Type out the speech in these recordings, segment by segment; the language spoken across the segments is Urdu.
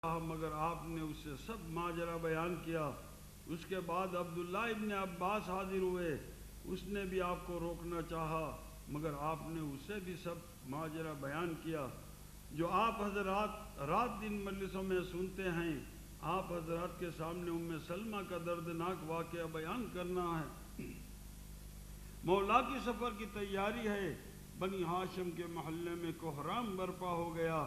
مگر آپ نے اسے سب ماجرا بیان کیا۔ اس کے بعد عبداللہ ابن عباس حاضر ہوئے، اس نے بھی آپ کو روکنا چاہا مگر آپ نے اسے بھی سب ماجرا بیان کیا جو آپ حضرات رات دن مجلسوں میں سنتے ہیں۔ آپ حضرات کے سامنے ام سلمہ کا دردناک واقعہ بیان کرنا ہے۔ مولا کی سفر کی تیاری ہے۔ بنی ہاشم کے محلے میں کوہرام برپا ہو گیا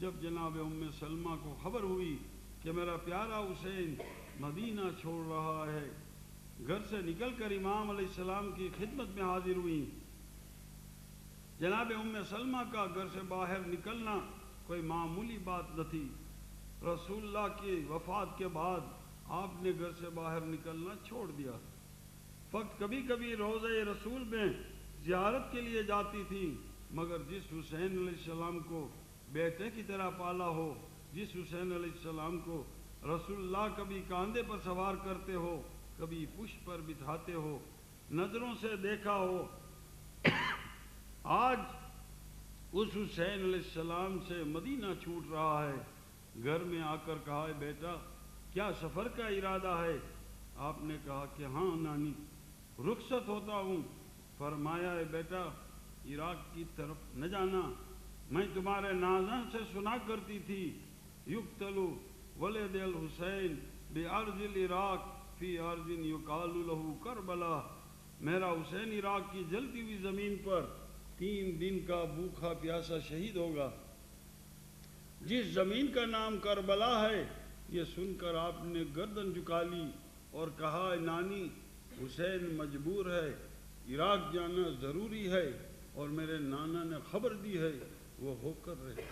جب جناب ام سلمہ کو خبر ہوئی کہ میرا پیارا حسین مدینہ چھوڑ رہا ہے، گھر سے نکل کر امام علیہ السلام کی خدمت میں حاضر ہوئی۔ جناب ام سلمہ کا گھر سے باہر نکلنا کوئی معمولی بات نہ تھی۔ رسول اللہ کی وفات کے بعد آپ نے گھر سے باہر نکلنا چھوڑ دیا، فقط کبھی کبھی روضہ رسول میں زیارت کے لیے جاتی تھی، مگر جس حسین علیہ السلام کو بیٹے کی طرح پالا ہو، جس حسین علیہ السلام کو رسول اللہ کبھی کاندھے پر سوار کرتے ہو، کبھی پشت پر بٹھاتے ہو، نظروں سے دیکھا ہو، آج اس حسین علیہ السلام سے مدینہ چھوٹ رہا ہے۔ گھر میں آ کر کہا، بیٹا کیا سفر کا ارادہ ہے؟ آپ نے کہا کہ ہاں نانی، رخصت ہوتا ہوں۔ فرمایا، بیٹا عراق کی طرف نہ جانا، میں تمہارے نازاں سے سنا کرتی تھی، یقتل ولد الحسین بارض العراق فی ارض یقال لہ کربلا، میرا حسین عراق کی جلتی ہوئی زمین پر 3 دن کا بھوکا پیاسا شہید ہوگا، جس زمین کا نام کربلا ہے۔ یہ سن کر آپ نے گردن جھکا لی اور کہا، نانی حسین مجبور ہے، عراق جانا ضروری ہے اور میرے نانا نے خبر دی ہے، وہ ہو کر رہے۔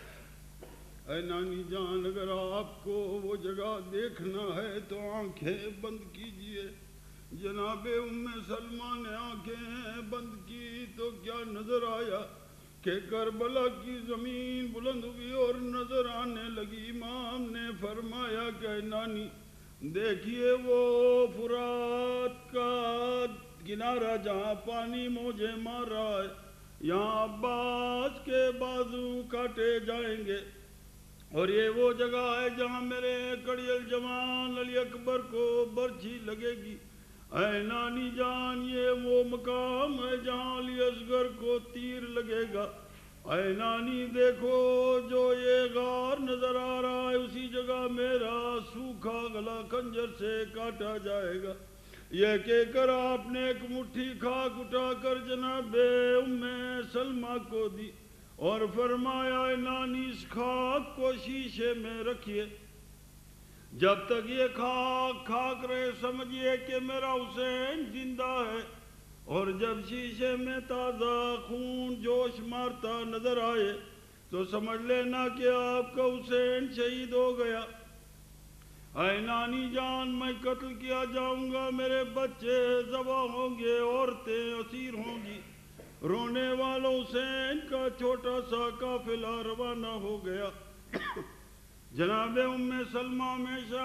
اے نانی جان، اگر آپ کو وہ جگہ دیکھنا ہے تو آنکھیں بند کیجئے۔ جناب ام سلمہ نے آنکھیں بند کی تو کیا نظر آیا کہ کربلا کی زمین بلند ہوئی اور نظر آنے لگی۔ امام نے فرمایا کہ نانی دیکھیے وہ فرات کا کنارہ جہاں پانی موجے مار رہا ہے، یہاں عباس کے بازو کاٹے جائیں گے، اور یہ وہ جگہ ہے جہاں میرے کڑی الجوان علی اکبر کو برچھی لگے گی۔ اے نانی جان، یہ وہ مقام ہے جہاں علی اصغر کو تیر لگے گا۔ اے نانی دیکھو، جو یہ غار نظر آ رہا ہے اسی جگہ میرا سوکھا گلا خنجر سے کاٹا جائے گا۔ یہ کہہ کر آپ نے ایک مٹھی خاک اٹھا کر جناب ام سلمہ کو دی اور فرمایا، اے نانی اس خاک کو شیشے میں رکھیے، جب تک یہ خاک رہے سمجھیے کہ میرا حسین زندہ ہے، اور جب شیشے میں تازہ خون جوش مارتا نظر آئے تو سمجھ لینا کہ آپ کا حسین شہید ہو گیا۔ اے نانی جان، میں قتل کیا جاؤں گا، میرے بچے ذبح ہوں گے، عورتیں اسیر ہوں گی۔ رونے والوں حسین کا چھوٹا سا قافلہ روانہ ہو گیا۔ جناب ام سلمہ ہمیشہ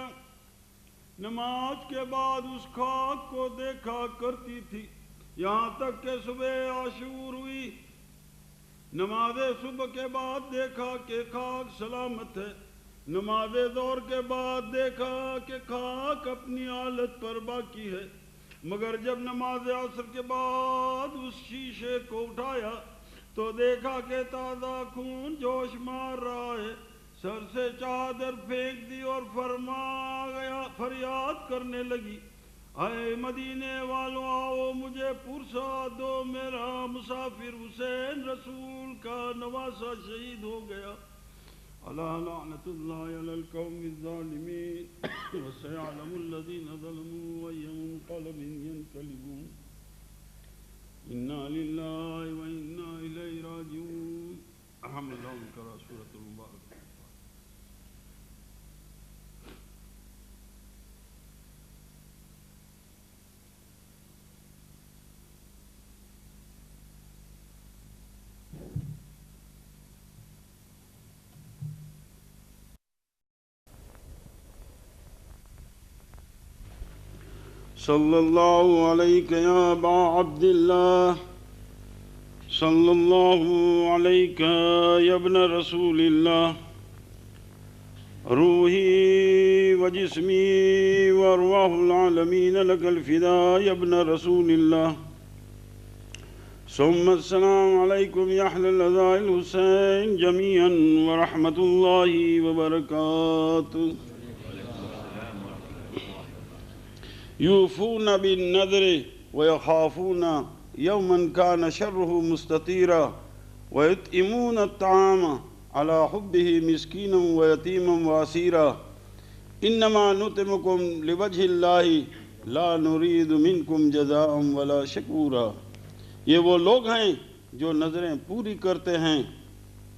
نماز کے بعد اس خاک کو دیکھا کرتی تھی، یہاں تک کہ صبح عاشور ہوئی۔ نماز صبح کے بعد دیکھا کہ خاک سلامت ہے، نماز ظہر کے بعد دیکھا کہ خاک اپنی حالت پر باقی ہے، مگر جب نماز عصر کے بعد اس شیشے کو اٹھایا تو دیکھا کہ تازہ خون جوش مار رہا ہے۔ سر سے چادر پھینک دی اور فریاد کرنے لگی، اے مدینے والوں، آؤ مجھے پرسا دو، میرا مسافر حسین رسول کا نواسہ شہید ہو گیا۔ الا لعنت اللہ علی القوم الظالمین وسيعلم الذین ظلموا أي منقلب ينقلبون انا للہ وانا الیہ راجعون۔ الحمد للہ کرا سورۃ المبارک۔ صلی اللہ علیک یا ابا عبداللہ، صلی اللہ علیک یا ابن رسول اللہ، روحي وجسمي وأرواح العالمين لك الفداء يا ابن رسول الله. ثم السلام عليكم يا أهل الأذى الحسين جميعا ورحمة الله وبركاته. يوفون بالنذر ويخافون يوما كان شره مستطيرا ويطعمون الطعام على حبه مسكينا ويتيما واسيرا انما نطعمكم لوجه الله لا نريد منكم جزاء ولا شکورا. یہ وہ لوگ ہیں جو نظریں پوری کرتے ہیں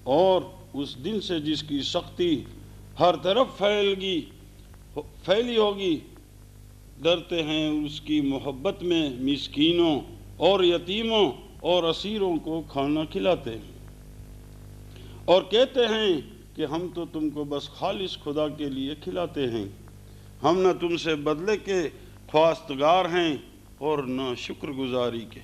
اور اس دن سے جس کی سختی ہر طرف پھیلی ہوگی ڈرتے ہیں اس کی محبت میں مسکینوں اور یتیموں اور اسیروں کو کھانا کھلاتے ہیں اور کہتے ہیں کہ ہم تو تم کو بس خالص خدا کے لیے کھلاتے ہیں، ہم نہ تم سے بدلے کے خواستگار ہیں اور نہ شکر گزاری کے.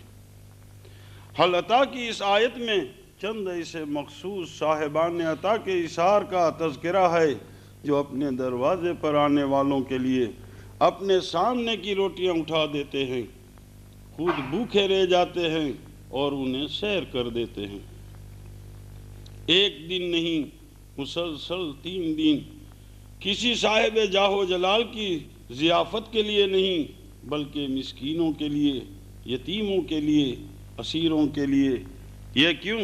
حل عطا کی اس آیت میں چند ایسے مخصوص صاحبان عطا کے اثار کا تذکرہ ہے جو اپنے دروازے پر آنے والوں کے لیے اپنے سامنے کی روٹیاں اٹھا دیتے ہیں، خود بھوکے رہ جاتے ہیں اور انہیں سیر کر دیتے ہیں. ایک دن نہیں، مسلسل 3 دن کسی صاحب جاہ و جلال کی ضیافت کے لیے نہیں بلکہ مسکینوں کے لیے، یتیموں کے لیے، اسیروں کے لیے. یہ کیوں؟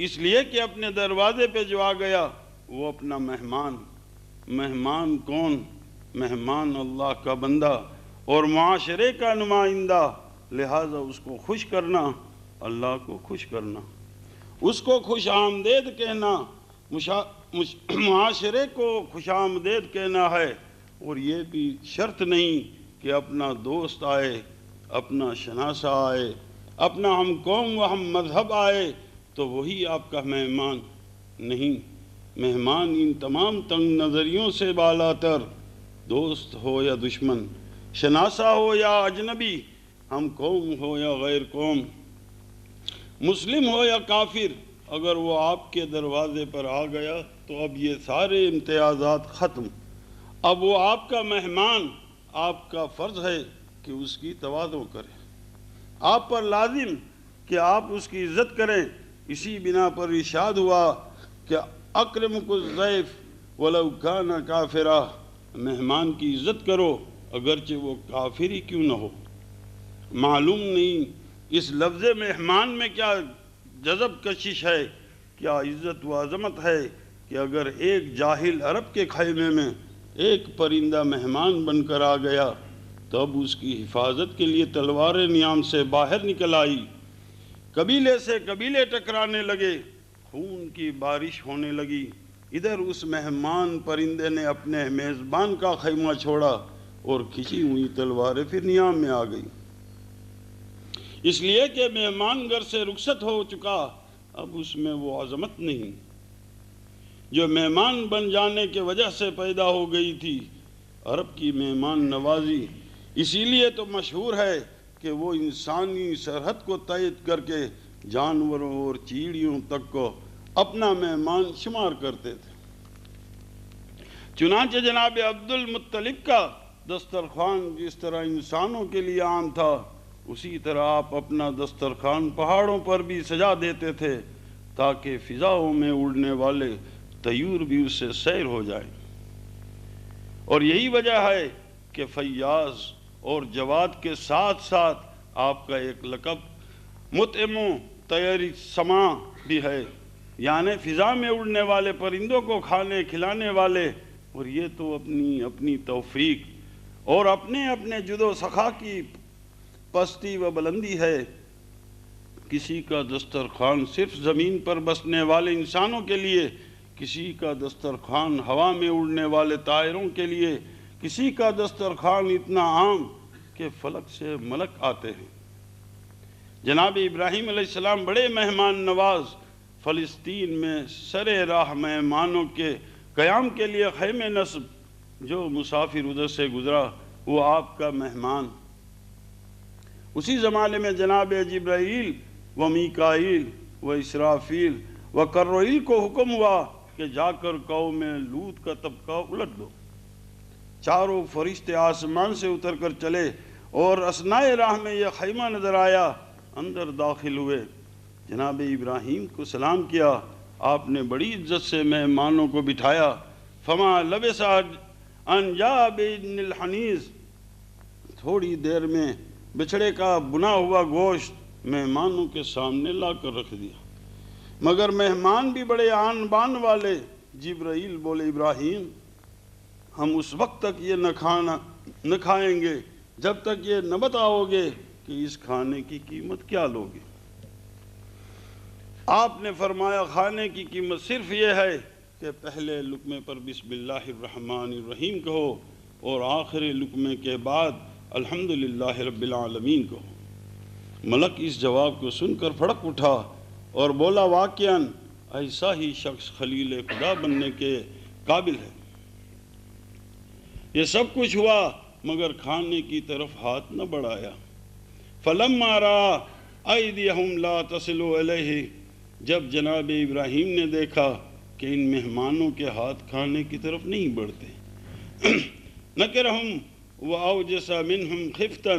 اس لیے کہ اپنے دروازے پہ جو آ گیا وہ اپنا مہمان. مہمان کون؟ مہمان اللہ کا بندہ اور معاشرے کا نمائندہ، لہٰذا اس کو خوش کرنا، اللہ کو خوش کرنا، اس کو خوش آمدید کہنا، معاشرے کو خوش آمدید کہنا ہے. اور یہ بھی شرط نہیں کہ اپنا دوست آئے، اپنا شناسہ آئے، اپنا ہم قوم و ہم مذہب آئے تو وہی آپ کا مہمان. نہیں، مہمان ان تمام تنگ نظریوں سے بالا تر، دوست ہو یا دشمن، شناسہ ہو یا اجنبی، ہم قوم ہو یا غیر قوم، مسلم ہو یا کافر، اگر وہ آپ کے دروازے پر آ گیا تو اب یہ سارے امتیازات ختم. اب وہ آپ کا مہمان، آپ کا فرض ہے کہ اس کی تواضع کریں، آپ پر لازم کہ آپ اس کی عزت کریں. اسی بنا پر ارشاد ہوا کہ اکرمک الضیف ولو کان کافرا، مہمان کی عزت کرو اگرچہ وہ کافر ہی کیوں نہ ہو. معلوم نہیں اس لفظ مہمان میں کیا جذب کشش ہے، کیا عزت و عظمت ہے کہ اگر ایک جاہل عرب کے خیمے میں ایک پرندہ مہمان بن کر آ گیا تب اس کی حفاظت کے لیے تلوار نیام سے باہر نکل آئی، قبیلے سے قبیلے ٹکرانے لگے، خون کی بارش ہونے لگی. ادھر اس مہمان پرندے نے اپنے میزبان کا خیمہ چھوڑا اور کھچی ہوئی تلواریں پھر نیام میں آ گئی. اس لیے کہ مہمان گھر سے رخصت ہو چکا، اب اس میں وہ عظمت نہیں جو مہمان بن جانے کے وجہ سے پیدا ہو گئی تھی. عرب کی مہمان نوازی اسی لیے تو مشہور ہے کہ وہ انسانی سرحد کو تائید کر کے جانوروں اور چیڑیوں تک کو اپنا مہمان شمار کرتے تھے. چنانچہ جناب عبد المطلب کا دسترخوان جس طرح انسانوں کے لیے عام تھا اسی طرح آپ اپنا دسترخوان پہاڑوں پر بھی سجا دیتے تھے تاکہ فضاؤں میں اڑنے والے طیور بھی اس سے سیر ہو جائیں. اور یہی وجہ ہے کہ فیاض اور جواد کے ساتھ ساتھ آپ کا ایک لقب مطعم طیر السماء بھی ہے، یعنی فضا میں اڑنے والے پرندوں کو کھانے کھلانے والے. اور یہ تو اپنی توفیق اور اپنے جد و سخا کی پستی و بلندی ہے. کسی کا دسترخوان صرف زمین پر بسنے والے انسانوں کے لیے، کسی کا دسترخوان ہوا میں اڑنے والے طائروں کے لیے، کسی کا دسترخوان اتنا عام کہ فلک سے ملک آتے ہیں. جناب ابراہیم علیہ السلام بڑے مہمان نواز، فلسطین میں سر راہ مہمانوں کے قیام کے لیے خیمے نصب، جو مسافر ادھر سے گزرا وہ آپ کا مہمان. اسی زمانے میں جناب جبرائیل و میکائیل و اسرافیل و کرائیل کو حکم ہوا کہ جا کر قوم لوط کا طبقہ الٹ دو۔ چاروں فرشتے آسمان سے اتر کر چلے اور اثنائے راہ میں یہ خیمہ نظر آیا، اندر داخل ہوئے، جناب ابراہیم کو سلام کیا، آپ نے بڑی عزت سے مہمانوں کو بٹھایا۔ فما لبث ان جاء بعجل الحنیذ، تھوڑی دیر میں بچھڑے کا بنا ہوا گوشت مہمانوں کے سامنے لا کر رکھ دیا، مگر مہمان بھی بڑے آن بان والے۔ جبرائیل بولے ابراہیم ہم اس وقت تک یہ نہ کھائیں گے جب تک یہ نہ بتاؤ گے کہ اس کھانے کی قیمت کیا لوگے۔ آپ نے فرمایا کھانے کی قیمت صرف یہ ہے کہ پہلے لقمے پر بسم اللہ الرحمن الرحیم کہو اور آخری لقمے کے بعد الحمدللہ رب العالمین کہو۔ ملک اس جواب کو سن کر پھڑک اٹھا اور بولا واقعاً ایسا ہی شخص خلیل خدا بننے کے قابل ہے۔ یہ سب کچھ ہوا مگر کھانے کی طرف ہاتھ نہ بڑھایا۔ فلما رأى أيديهم لا تصل إليه، جب جناب ابراہیم نے دیکھا کہ ان مہمانوں کے ہاتھ کھانے کی طرف نہیں بڑھتے، نکرهم وأوجس منهم خفتا،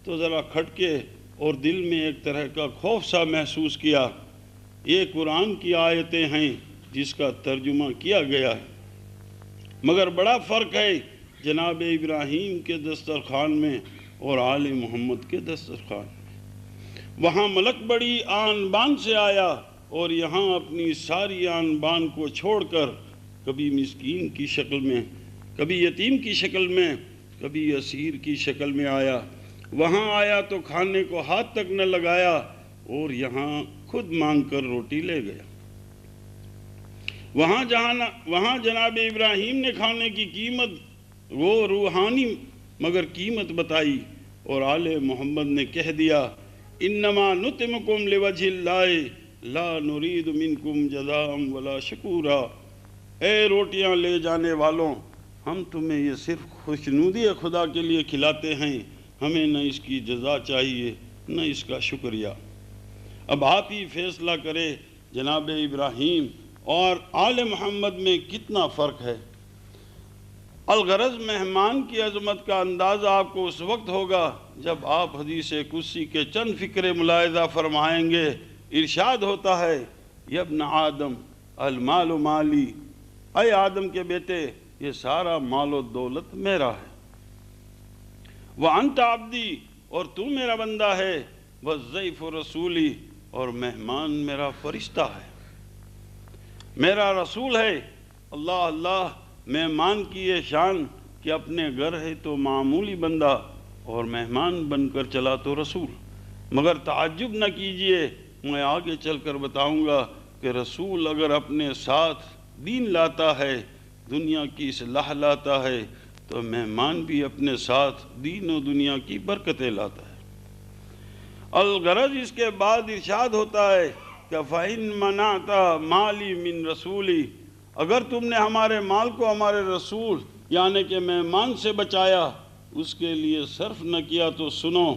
تو ذرا کھٹکے اور دل میں ایک طرح کا خوف سا محسوس کیا۔ یہ قرآن کی آیتیں ہیں جس کا ترجمہ کیا گیا ہے، مگر بڑا فرق ہے جناب ابراہیم کے دسترخوان میں اور آل محمد کے دسترخوان میں۔ وہاں ملک بڑی آن بان سے آیا اور یہاں اپنی ساری آن بان کو چھوڑ کر کبھی مسکین کی شکل میں، کبھی یتیم کی شکل میں، کبھی اسیر کی شکل میں آیا۔ وہاں آیا تو کھانے کو ہاتھ تک نہ لگایا اور یہاں خود مانگ کر روٹی لے گیا۔ وہاں جناب ابراہیم نے کھانے کی قیمت وہ روحانی مگر قیمت بتائی اور آل محمد نے کہہ دیا انما نطعمکم لوجہ اللہ لا نرید منکم جزاء ولا شکورا۔ اے روٹیاں لے جانے والوں، ہم تمہیں یہ صرف خوشنودی خدا کے لیے کھلاتے ہیں، ہمیں نہ اس کی جزا چاہیے نہ اس کا شکریہ۔ اب آپ ہی فیصلہ کرے جناب ابراہیم اور آل محمد میں کتنا فرق ہے۔ الغرض مہمان کی عظمت کا اندازہ آپ کو اس وقت ہوگا جب آپ حدیث قدسی کے چند فقرے ملاحظہ فرمائیں گے۔ ارشاد ہوتا ہے یا ابن آدم المال مالی، اے آدم کے بیٹے یہ سارا مال و دولت میرا ہے۔ وَأَنْتَ عَبْدِي، اور تو میرا بندہ ہے، وَالضَّيْفُ رَسُولِي، اور مہمان میرا فرشتہ ہے، میرا رسول ہے۔ اللہ اللہ، مہمان کی یہ شان کہ اپنے گھر ہے تو معمولی بندہ اور مہمان بن کر چلا تو رسول۔ مگر تعجب نہ کیجئے، میں آگے چل کر بتاؤں گا کہ رسول اگر اپنے ساتھ دین لاتا ہے، دنیا کی اصلاح لاتا ہے، تو مہمان بھی اپنے ساتھ دین و دنیا کی برکتیں لاتا ہے۔ الغرض اس کے بعد ارشاد ہوتا ہے کہ فَإِن مَنَعْتَ مَالِي مِن رَسُولِي، اگر تم نے ہمارے مال کو ہمارے رسول یعنی کہ مہمان سے بچایا، اس کے لیے صرف نہ کیا تو سنو،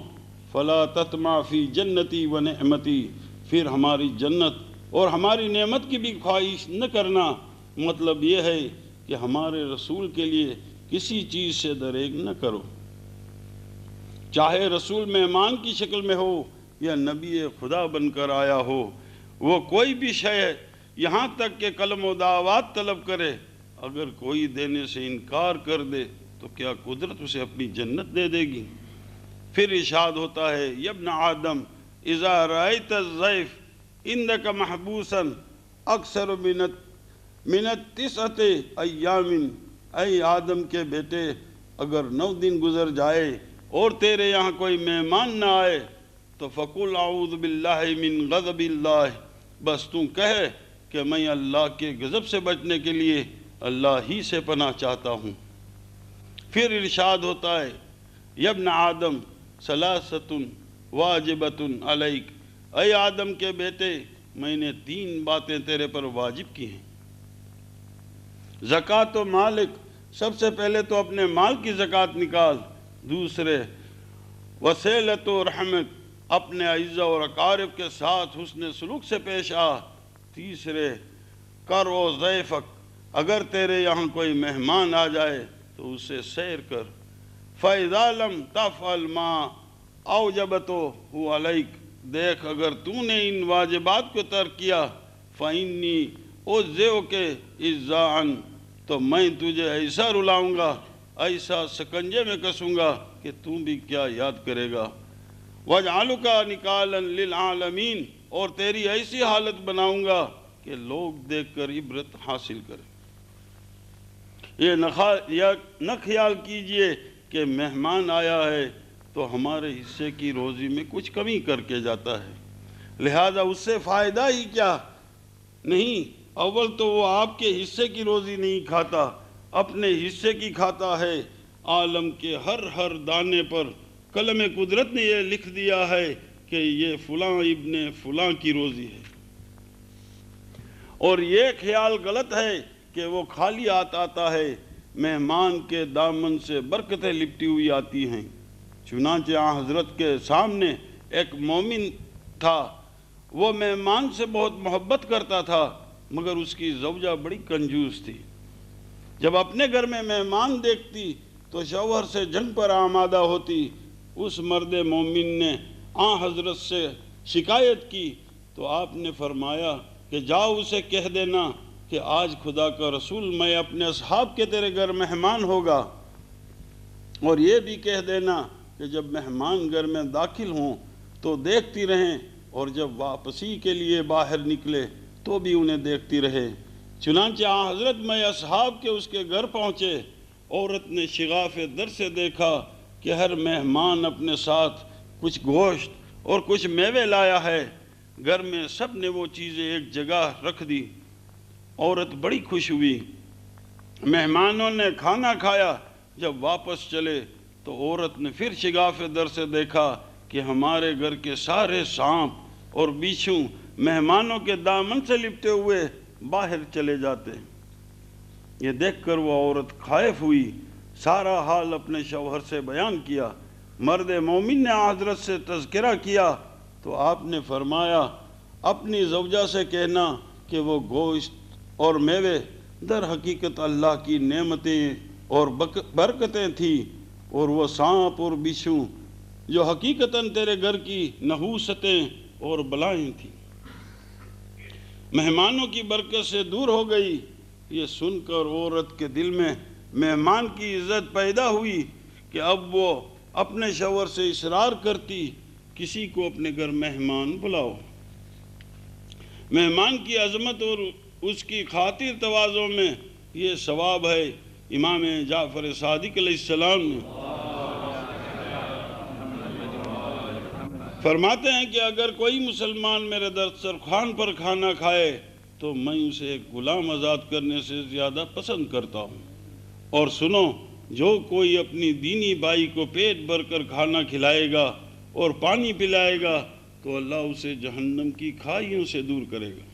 فَلَا تَطْمَعْ فِي جَنَّتِي وَنِعْمَتِي، پھر ہماری جنت اور ہماری نعمت کی بھی خواہش نہ کرنا۔ مطلب یہ ہے کہ ہمارے رسول کے لیے کسی چیز سے دریغ نہ کرو، چاہے رسول مہمان کی شکل میں ہو یا نبی خدا بن کر آیا ہو، وہ کوئی بھی شے، یہاں تک کہ قلم و دعوات طلب کرے، اگر کوئی دینے سے انکار کر دے تو کیا قدرت اسے اپنی جنت دے دے گی؟ پھر ارشاد ہوتا ہے یا ابن آدم اذا رأیت الضیف عندک محبوسا اکثر من 9 ایام، اے آدم کے بیٹے اگر 9 دن گزر جائے اور تیرے یہاں کوئی مہمان نہ آئے تو فقل اعوذ باللہ من غضب اللہ، بس تم کہے کہ میں اللہ کے غضب سے بچنے کے لیے اللہ ہی سے پناہ چاہتا ہوں۔ پھر ارشاد ہوتا ہے یا ابن آدم ثلاثۃ واجبۃ علیک، اے آدم کے بیٹے میں نے 3 باتیں تیرے پر واجب کی ہیں۔ زکوٰۃ و مالک، سب سے پہلے تو اپنے مال کی زکوٰۃ نکال، دوسرے وصلۃ و رحمت، اپنے اعزاء اور اقارب کے ساتھ حسن سلوک سے پیش آ، تیسرے کر و ضیفک، اگر تیرے یہاں کوئی مہمان آ جائے تو اسے سیر کر۔ فَإِذَا لَمْ تَفْعَلْ مَا أَوْجَبْتُهُ عَلَيْكَ، دیکھ اگر تو نے ان واجبات کو ترک کیا، فَإِنِّي أُعْزِئُكَ إِعْزَاءً، تو میں تجھے ایسا رلاؤں گا، ایسا سکنجے میں کسوں گا کہ تو بھی کیا یاد کرے گا۔ وَاجْعَلُكَ نِكَالًا لِلْعَالَمِينَ، اور تیری ایسی حالت بناؤں گا کہ لوگ دیکھ کر عبرت حاصل کریں۔ یہ نہ خیال کیجئے کہ مہمان آیا ہے تو ہمارے حصے کی روزی میں کچھ کمی کر کے جاتا ہے، لہذا اس سے فائدہ ہی کیا نہیں۔ اول تو وہ آپ کے حصے کی روزی نہیں کھاتا، اپنے حصے کی کھاتا ہے۔ عالم کے ہر دانے پر قلم قدرت نے یہ لکھ دیا ہے کہ یہ فلاں ابن فلاں کی روزی ہے، اور یہ خیال غلط ہے کہ وہ خالی آتا ہے۔ مہمان کے دامن سے برکتیں لپٹی ہوئی آتی ہیں۔ چنانچہ حضرت کے سامنے ایک مومن تھا، وہ مہمان سے بہت محبت کرتا تھا، مگر اس کی زوجہ بڑی کنجوس تھی۔ جب اپنے گھر میں مہمان دیکھتی تو شوہر سے جنگ پر آمادہ ہوتی۔ اس مرد مومن نے حضرت سے شکایت کی تو آپ نے فرمایا کہ جاؤ اسے کہہ دینا کہ آج خدا کا رسول میں اپنے اصحاب کے تیرے گھر مہمان ہوگا، اور یہ بھی کہہ دینا کہ جب مہمان گھر میں داخل ہوں تو دیکھتی رہیں، اور جب واپسی کے لیے باہر نکلے تو بھی انہیں دیکھتی رہے۔ چنانچہ حضرت میں اصحاب کے اس کے گھر پہنچے۔ عورت نے شغاف در سے دیکھا کہ ہر مہمان اپنے ساتھ کچھ گوشت اور کچھ میوے لایا ہے۔ گھر میں سب نے وہ چیزیں ایک جگہ رکھ دی۔ عورت بڑی خوش ہوئی۔ مہمانوں نے کھانا کھایا، جب واپس چلے تو عورت نے پھر شگاف در سے دیکھا کہ ہمارے گھر کے سارے سانپ اور بیچھو مہمانوں کے دامن سے لپٹے ہوئے باہر چلے جاتے۔ یہ دیکھ کر وہ عورت خائف ہوئی، سارا حال اپنے شوہر سے بیان کیا۔ مرد مومن نے حضرت سے تذکرہ کیا تو آپ نے فرمایا اپنی زوجہ سے کہنا کہ وہ گوشت اور میوے در حقیقت اللہ کی نعمتیں اور برکتیں تھیں، اور وہ سانپ اور بچھو جو حقیقتاً تیرے گھر کی نحوستیں اور بلائیں تھیں، مہمانوں کی برکت سے دور ہو گئی۔ یہ سن کر عورت کے دل میں مہمان کی عزت پیدا ہوئی کہ اب وہ اپنے شوہر سے اصرار کرتی کسی کو اپنے گھر مہمان بلاؤ۔ مہمان کی عظمت اور اس کی خاطر تواضع میں یہ ثواب ہے۔ امام جعفر صادق علیہ السلام نے فرماتے ہیں کہ اگر کوئی مسلمان میرے دسترخوان پر کھانا کھائے تو میں اسے ایک غلام آزاد کرنے سے زیادہ پسند کرتا ہوں۔ اور سنو، جو کوئی اپنی دینی بھائی کو پیٹ بھر کر کھانا کھلائے گا اور پانی پلائے گا تو اللہ اسے جہنم کی کھائیوں سے دور کرے گا۔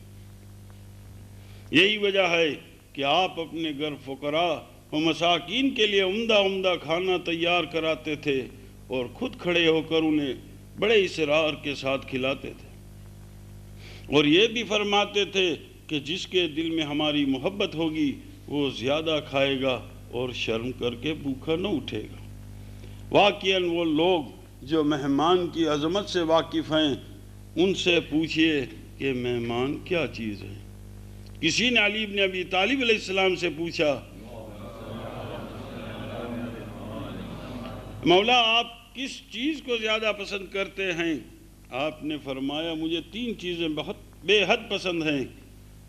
یہی وجہ ہے کہ آپ اپنے گھر فقراء و مساکین کے لیے عمدہ کھانا تیار کراتے تھے اور خود کھڑے ہو کر انہیں بڑے اصرار کے ساتھ کھلاتے تھے، اور یہ بھی فرماتے تھے کہ جس کے دل میں ہماری محبت ہوگی وہ زیادہ کھائے گا اور شرم کر کے بھوکا نہ اٹھے گا۔ واقعاً وہ لوگ جو مہمان کی عظمت سے واقف ہیں ان سے پوچھئے کہ مہمان کیا چیز ہے۔ کسی نے علی بن ابی طالب علیہ السلام سے پوچھا، مولا آپ کس چیز کو زیادہ پسند کرتے ہیں؟ آپ نے فرمایا مجھے 3 چیزیں بہت بے حد پسند ہیں،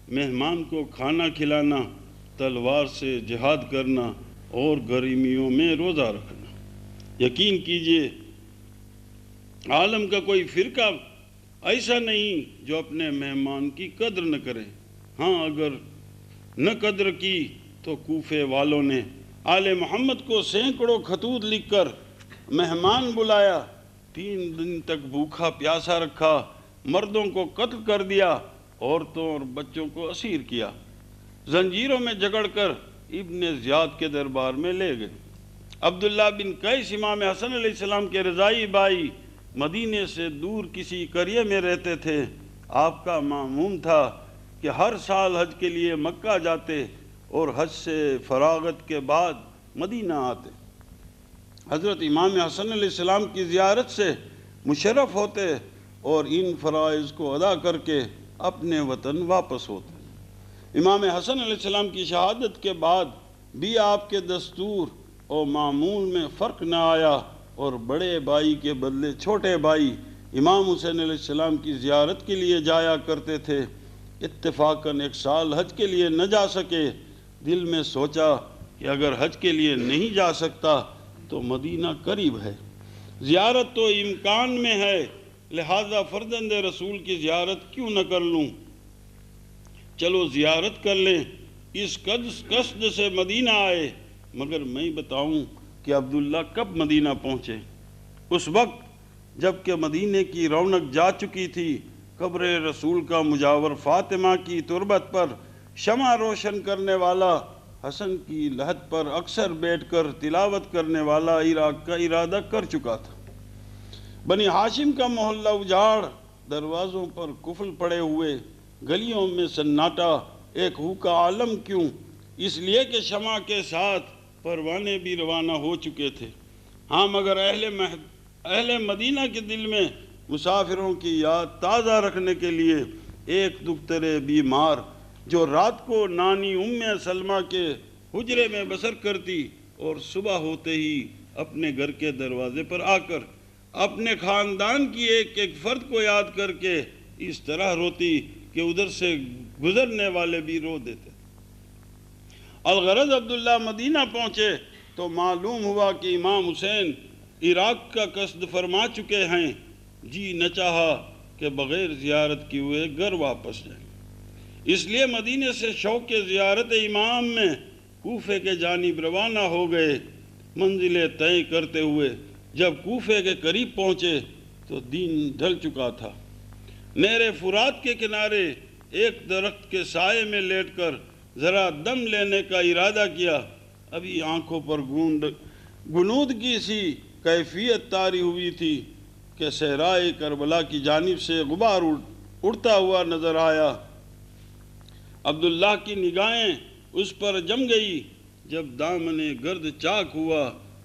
مہمان کو کھانا کھلانا، تلوار سے جہاد کرنا اور گرمیوں میں روزہ رکھنا۔ یقین کیجئے عالم کا کوئی فرقہ ایسا نہیں جو اپنے مہمان کی قدر نہ کرے۔ ہاں اگر نہ قدر کی تو کوفے والوں نے آل محمد کو سینکڑوں خطوط لکھ کر مہمان بلایا، 3 دن تک بھوکا پیاسا رکھا، مردوں کو قتل کر دیا، عورتوں اور بچوں کو اسیر کیا، زنجیروں میں جکڑ کر ابن زیاد کے دربار میں لے گئے۔ عبداللہ بن قیس امام حسن علیہ السلام کے رضائی بھائی مدینے سے دور کسی قریے میں رہتے تھے۔ آپ کا معمول تھا کہ ہر سال حج کے لیے مکہ جاتے اور حج سے فراغت کے بعد مدینہ آتے، حضرت امام حسن علیہ السلام کی زیارت سے مشرف ہوتے اور ان فرائض کو ادا کر کے اپنے وطن واپس ہوتے۔ امام حسن علیہ السلام کی شہادت کے بعد بھی آپ کے دستور اور معمول میں فرق نہ آیا اور بڑے بھائی کے بدلے چھوٹے بھائی امام حسین علیہ السلام کی زیارت کے لیے جایا کرتے تھے۔ اتفاقاً ایک سال حج کے لیے نہ جا سکے، دل میں سوچا کہ اگر حج کے لیے نہیں جا سکتا تو مدینہ قریب ہے، زیارت تو امکان میں ہے، لہذا فرزند رسول کی زیارت کیوں نہ کر لوں، چلو زیارت کر لیں۔ اس قصد سے مدینہ آئے، مگر میں بتاؤں کہ عبداللہ کب مدینہ پہنچے؟ اس وقت جب کہ مدینے کی رونق جا چکی تھی، قبر رسول کا مجاور فاطمہ کی تربت پر شمع روشن کرنے والا، حسن کی لحد پر اکثر بیٹھ کر تلاوت کرنے والا عراق کا ارادہ کر چکا تھا۔ بنی ہاشم کا محلہ اجاڑ، دروازوں پر قفل پڑے ہوئے، گلیوں میں سناٹا، ایک ہو کا عالم کیوں؟ اس لیے کہ شمع کے ساتھ پروانے بھی روانہ ہو چکے تھے۔ ہاں مگر اہل مدینہ کے دل میں مسافروں کی یاد تازہ رکھنے کے لیے ایک دختر بیمار جو رات کو نانی سلمہ کے حجرے میں بسر کرتی اور صبح ہوتے ہی اپنے گھر کے دروازے پر آ کر اپنے خاندان کی ایک ایک فرد کو یاد کر کے اس طرح روتی کہ ادھر سے گزرنے والے بھی رو دیتے۔ الغرض عبداللہ مدینہ پہنچے تو معلوم ہوا کہ امام حسین عراق کا قصد فرما چکے ہیں۔ جی نہ چاہا کہ بغیر زیارت کیے ہوئے گھر واپس جائیں، اس لیے مدینے سے شوق کے زیارت امام میں کوفے کے جانب روانہ ہو گئے۔ منزلیں طے کرتے ہوئے جب کوفے کے قریب پہنچے تو دن ڈھل چکا تھا۔ نہر فرات کے کنارے ایک درخت کے سائے میں لیٹ کر ذرا دم لینے کا ارادہ کیا، ابھی آنکھوں پر غنودگی سی کیفیت طاری ہوئی تھی کہ صحرائے کربلا کی جانب سے غبار اڑتا ہوا نظر آیا۔ عبداللہ کی نگاہیں اس پر جم گئی۔ جب دامن گرد چاک ہوا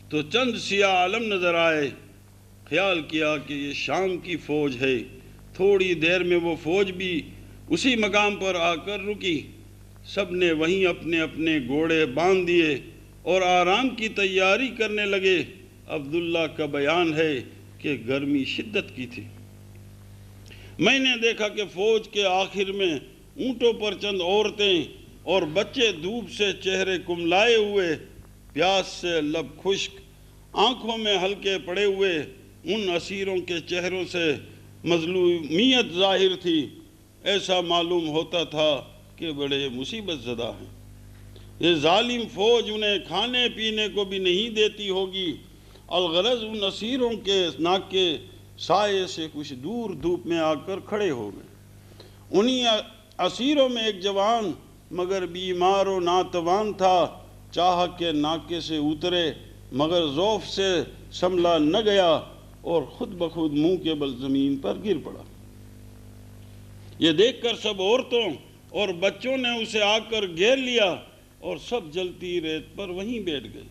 تو چند سیاہ علم نظر آئے۔ خیال کیا کہ یہ شام کی فوج ہے۔ تھوڑی دیر میں وہ فوج بھی اسی مقام پر آ کر رکی۔ سب نے وہیں اپنے اپنے گھوڑے باندھ دیے اور آرام کی تیاری کرنے لگے۔ عبداللہ کا بیان ہے کہ گرمی شدت کی تھی۔ میں نے دیکھا کہ فوج کے آخر میں اونٹوں پر چند عورتیں اور بچے دھوپ سے چہرے کملائے ہوئے، پیاس سے لب خشک، آنکھوں میں ہلکے پڑے ہوئے، ان اسیروں کے چہروں سے مظلومیت ظاہر تھی۔ ایسا معلوم ہوتا تھا کہ بڑے مصیبت زدہ ہیں۔ یہ ظالم فوج انہیں کھانے پینے کو بھی نہیں دیتی ہوگی۔ الغرض ان اسیروں کے ناک کے سائے سے کچھ دور دھوپ میں آ کر کھڑے ہو گئے۔ انہی اسیروں میں ایک جوان مگر بیمار و ناتوان تھا، چاہ کے ناکے سے اترے مگر ضعف سے سنبھلا نہ گیا اور خود بخود منہ کے بل زمین پر گر پڑا۔ یہ دیکھ کر سب عورتوں اور بچوں نے اسے آ کر گھیر لیا اور سب جلتی ریت پر وہیں بیٹھ گئے۔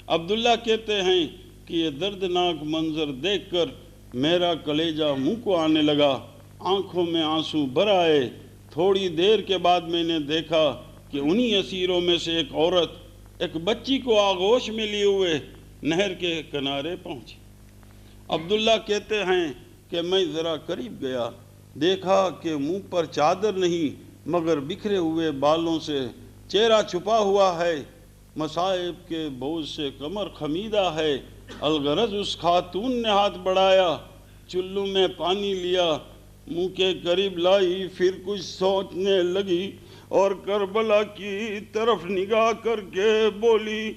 عبداللہ کہتے ہیں کہ یہ دردناک منظر دیکھ کر میرا کلیجہ منہ کو آنے لگا، آنکھوں میں آنسو بھر آئے۔ تھوڑی دیر کے بعد میں نے دیکھا کہ انہی اسیروں میں سے ایک عورت ایک بچی کو آغوش میں لیے ہوئے نہر کے کنارے پہنچی۔ عبداللہ کہتے ہیں کہ میں ذرا قریب گیا، دیکھا کہ منہ پر چادر نہیں مگر بکھرے ہوئے بالوں سے چہرہ چھپا ہوا ہے، مصائب کے بوجھ سے کمر خمیدہ ہے۔ الغرض اس خاتون نے ہاتھ بڑھایا، چلو میں پانی لیا، منہ کے قریب لائی، پھر کچھ سوچنے لگی اور کربلا کی طرف نگاہ کر کے بولی،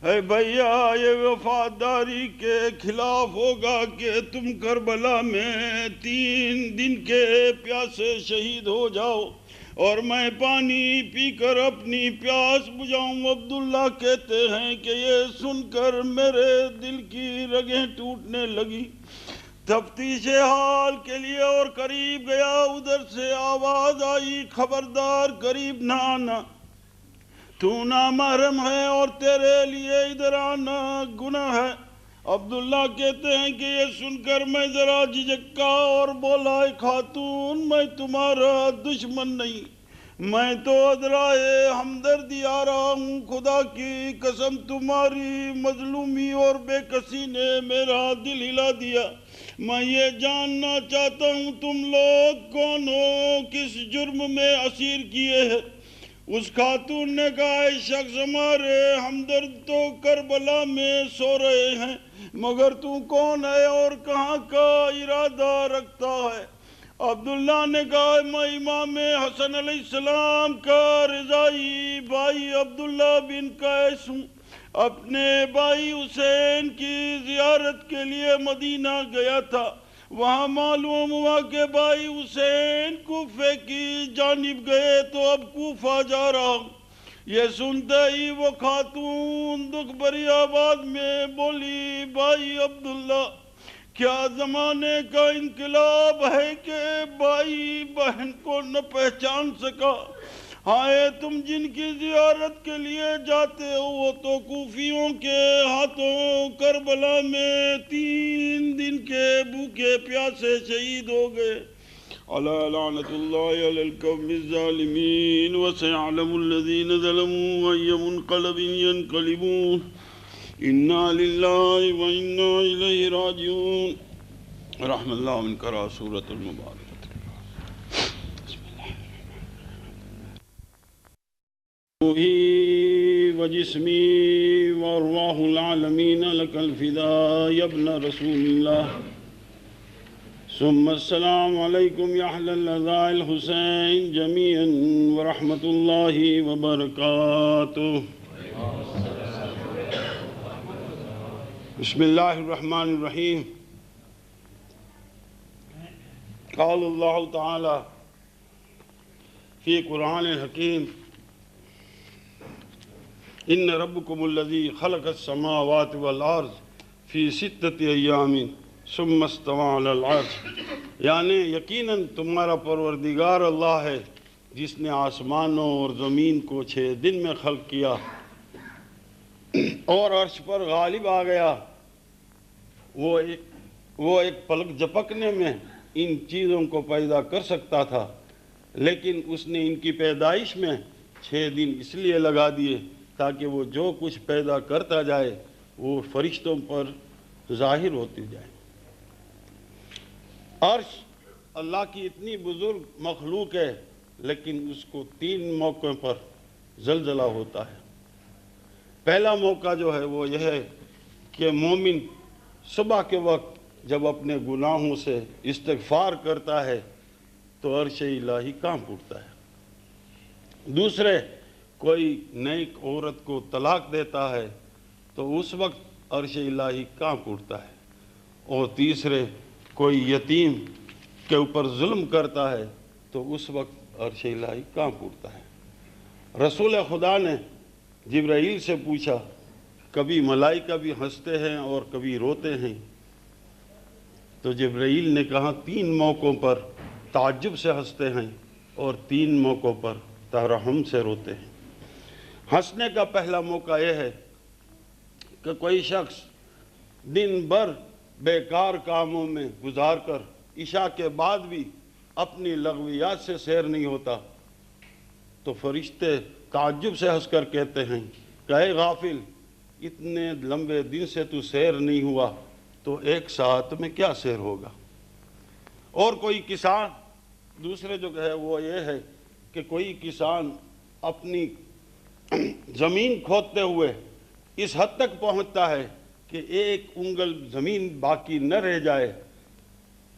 اے بھیا یہ وفاداری کے خلاف ہوگا کہ تم کربلا میں 3 دن کے پیاسے شہید ہو جاؤ اور میں پانی پی کر اپنی پیاس بجھاؤں۔ عبداللہ کہتے ہیں کہ یہ سن کر میرے دل کی رگیں ٹوٹنے لگی۔ تفتیش حال کے لیے اور قریب گیا، ادھر سے آواز آئی خبردار قریب نہ آنا، تو نامحرم ہے اور تیرے لیے ادھر آنا گناہ ہے۔ عبداللہ کہتے ہیں کہ یہ سن کر میں ذرا جھجکا اور بولا، خاتون میں تمہارا دشمن نہیں، میں تو ادرائے ہمدردی آ رہا ہوں، خدا کی قسم تمہاری مظلومی اور بے کسی نے میرا دل ہلا دیا، میں یہ جاننا چاہتا ہوں تم لوگ کون ہو، کس جرم میں اسیر کیے ہیں۔ اس خاتون نے کہا، اے شخص ہمارے ہمدرد تو کربلا میں سو رہے ہیں، مگر تو کون ہے اور کہاں کا ارادہ رکھتا ہے؟ عبداللہ نے کہا، میں امام حسن علیہ السلام کا رضائی بھائی عبداللہ بن قیس ہوں، اپنے بھائی حسین کی زیارت کے لیے مدینہ گیا تھا، وہاں معلوم ہوا کہ بھائی حسین کوفے کی جانب گئے تو اب کوفہ جا رہا ہوں۔ یہ سنتے ہی وہ خاتون دکھ بھری آواز میں بولی، بھائی عبداللہ، کیا زمانے کا انقلاب ہے کہ بھائی بہن کو نہ پہچان سکا؟ ہائے تم جن کی زیارت کے لیے جاتے ہو وہ تو کوفیوں کے ہاتھوں کربلا میں 3 دن کے بھوکے پیاسے شہید ہو گئے۔ الا لعنت اللہ علی القوم الظالمین وسيعلم الذین ظلموا أي منقلب ينقلبون انا للہ وانا الیہ راجعون۔ رحم اللہ من قرأ سورۃ المبارکۃ۔ روحی وجسمی وارواح العالمین لک الفداء یا ابن رسول اللہ، ثم السلام علیکم یا اہل الرضا الحسین جمیعا ورحمۃ اللہ وبرکاتہ۔ بسم اللہ الرحمن الرحیم۔ قال اللہ تعالی فی قرآن الحکیم، ان ربکم الذی خلق السماوات والارض فی 6 ایام ثم استوى علی العرش، یعنی یقیناً تمہارا پروردگار اللہ ہے جس نے آسمانوں اور زمین کو 6 دن میں خلق کیا اور عرش پر غالب آ گیا۔ وہ ایک پلک جھپکنے میں ان چیزوں کو پیدا کر سکتا تھا، لیکن اس نے ان کی پیدائش میں 6 دن اس لیے لگا دیے تاکہ وہ جو کچھ پیدا کرتا جائے وہ فرشتوں پر ظاہر ہوتی جائے۔ عرش اللہ کی اتنی بزرگ مخلوق ہے، لیکن اس کو 3 موقعوں پر زلزلہ ہوتا ہے۔ پہلا موقع جو ہے وہ یہ ہے کہ مومن صبح کے وقت جب اپنے گناہوں سے استغفار کرتا ہے تو عرش الہی کانپ اٹھتا ہے۔ دوسرے، کوئی نیک عورت کو طلاق دیتا ہے تو اس وقت عرش الہی کانپ اٹھتا ہے۔ اور تیسرے، کوئی یتیم کے اوپر ظلم کرتا ہے تو اس وقت عرش الہی کانپ اٹھتا ہے۔ رسول خدا نے جبرائیل سے پوچھا، کبھی ملائکہ بھی ہنستے ہیں اور کبھی روتے ہیں؟ تو جبرائیل نے کہا 3 موقعوں پر تعجب سے ہنستے ہیں اور 3 موقعوں پر ترحم سے روتے ہیں۔ ہنسنے کا پہلا موقع یہ ہے کہ کوئی شخص دن بھر بیکار کاموں میں گزار کر عشاء کے بعد بھی اپنی لغویات سے سیر نہیں ہوتا تو فرشتے تعجب سے ہنس کر کہتے ہیں کہ اے غافل، اتنے لمبے دن سے تو سیر نہیں ہوا تو 1 ساعت میں کیا سیر ہوگا؟ اور کوئی کسان، دوسرے جو ہے وہ یہ ہے کہ کوئی کسان اپنی زمین کھودتے ہوئے اس حد تک پہنچتا ہے کہ 1 انگل زمین باقی نہ رہ جائے،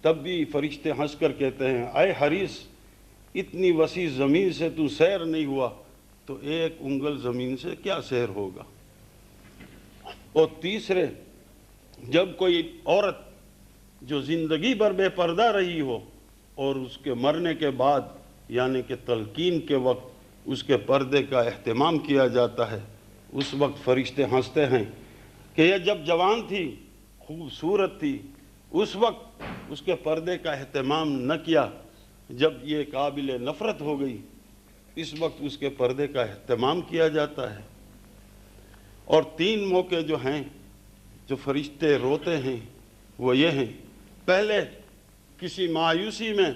تب بھی فرشتے ہنس کر کہتے ہیں اے حریص، اتنی وسیع زمین سے تو سیر نہیں ہوا تو 1 انگل زمین سے کیا سیر ہوگا؟ اور تیسرے، جب کوئی عورت جو زندگی بھر بے پردہ رہی ہو اور اس کے مرنے کے بعد یعنی کہ تلقین کے وقت اس کے پردے کا اہتمام کیا جاتا ہے، اس وقت فرشتے ہنستے ہیں کہ یہ جب جوان تھی، خوبصورت تھی، اس وقت اس کے پردے کا اہتمام نہ کیا، جب یہ قابل نفرت ہو گئی اس وقت اس کے پردے کا اہتمام کیا جاتا ہے۔ اور 3 موقع جو ہیں جو فرشتے روتے ہیں وہ یہ ہیں، پہلے کسی مایوسی میں